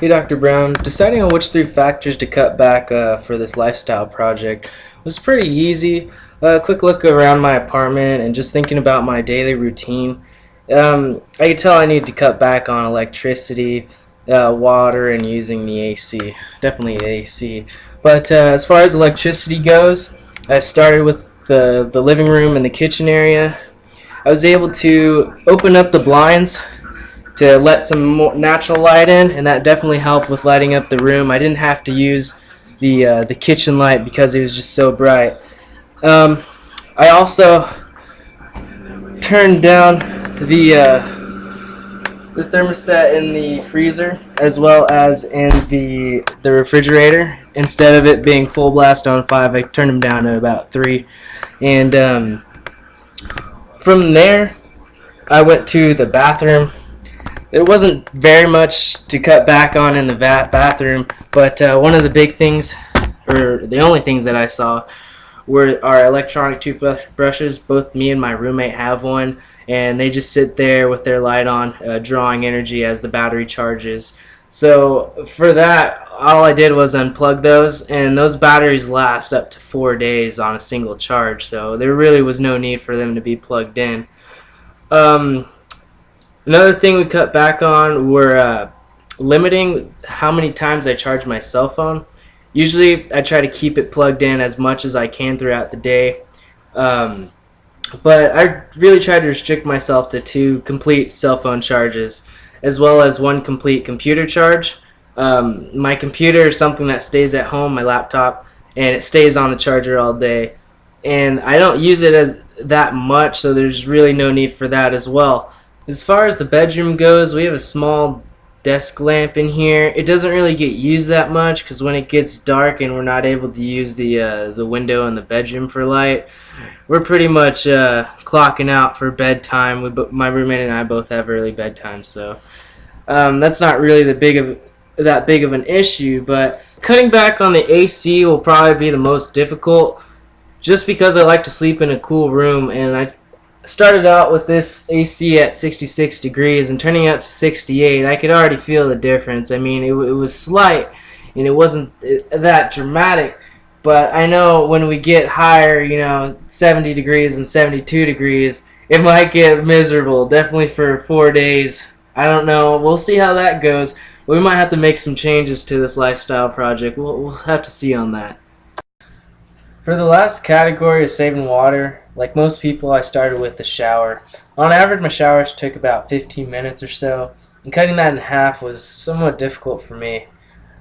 Hey Dr. Brown, deciding on which 3 factors to cut back for this lifestyle project was pretty easy. A quick look around my apartment and just thinking about my daily routine. I could tell I need to cut back on electricity, water, and using the AC. Definitely the AC. But as far as electricity goes, I started with the living room and the kitchen area. I was able to open up the blinds to let some more natural light in, and that definitely helped with lighting up the room. I didn't have to use the kitchen light because it was just so bright. I also turned down the thermostat in the freezer as well as in the refrigerator. Instead of it being full blast on 5, I turned them down to about 3, and from there I went to the bathroom. There wasn't very much to cut back on in the bathroom, but one of the big things, or the only things that I saw, were our electronic toothbrushes. Both me and my roommate have one, and they just sit there with their light on, drawing energy as the battery charges. So for that, all I did was unplug those, and those batteries last up to 4 days on a single charge, so there really was no need for them to be plugged in. Another thing we cut back on were limiting how many times I charge my cell phone. Usually I try to keep it plugged in as much as I can throughout the day, but I really try to restrict myself to 2 complete cell phone charges as well as 1 complete computer charge. My computer is something that stays at home, my laptop, and it stays on the charger all day, and I don't use it as that much, so there's really no need for that as well. As far as the bedroom goes, we have a small desk lamp in here. It doesn't really get used that much because when it gets dark and we're not able to use the window in the bedroom for light, we're pretty much clocking out for bedtime. My roommate and I both have early bedtime, so that's not really that big of an issue. But cutting back on the AC will probably be the most difficult, just because I like to sleep in a cool room, and I started out with this AC at 66 degrees and turning up to 68. I could already feel the difference. I mean, it was slight and it wasn't that dramatic, but I know when we get higher, 70 degrees and 72 degrees, it might get miserable, definitely for 4 days. I don't know. We'll see how that goes. We might have to make some changes to this lifestyle project. We'll have to see on that. For the last category of saving water, like most people, I started with the shower. On average, my showers took about 15 minutes or so, and cutting that in half was somewhat difficult for me.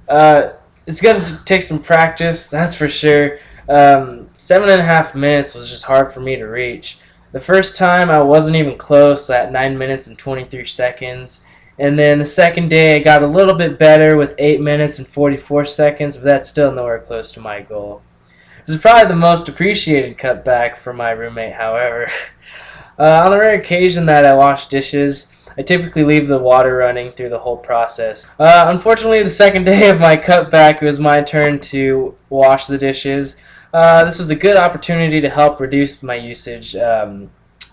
It's going to take some practice, that's for sure. 7.5 minutes was just hard for me to reach. The first time I wasn't even close at 9 minutes and 23 seconds. And then the second day I got a little bit better with 8 minutes and 44 seconds, but that's still nowhere close to my goal. This is probably the most appreciated cutback for my roommate, however. On the rare occasion that I wash dishes, I typically leave the water running through the whole process. Unfortunately, the second day of my cutback, it was my turn to wash the dishes. This was a good opportunity to help reduce my usage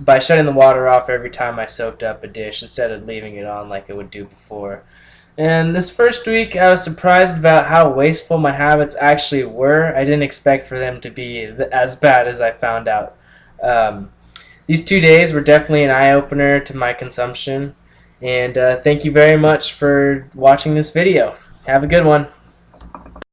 by shutting the water off every time I soaked up a dish instead of leaving it on like I would do before. And this first week, I was surprised about how wasteful my habits actually were. I didn't expect for them to be as bad as I found out. These 2 days were definitely an eye-opener to my consumption. And thank you very much for watching this video. Have a good one.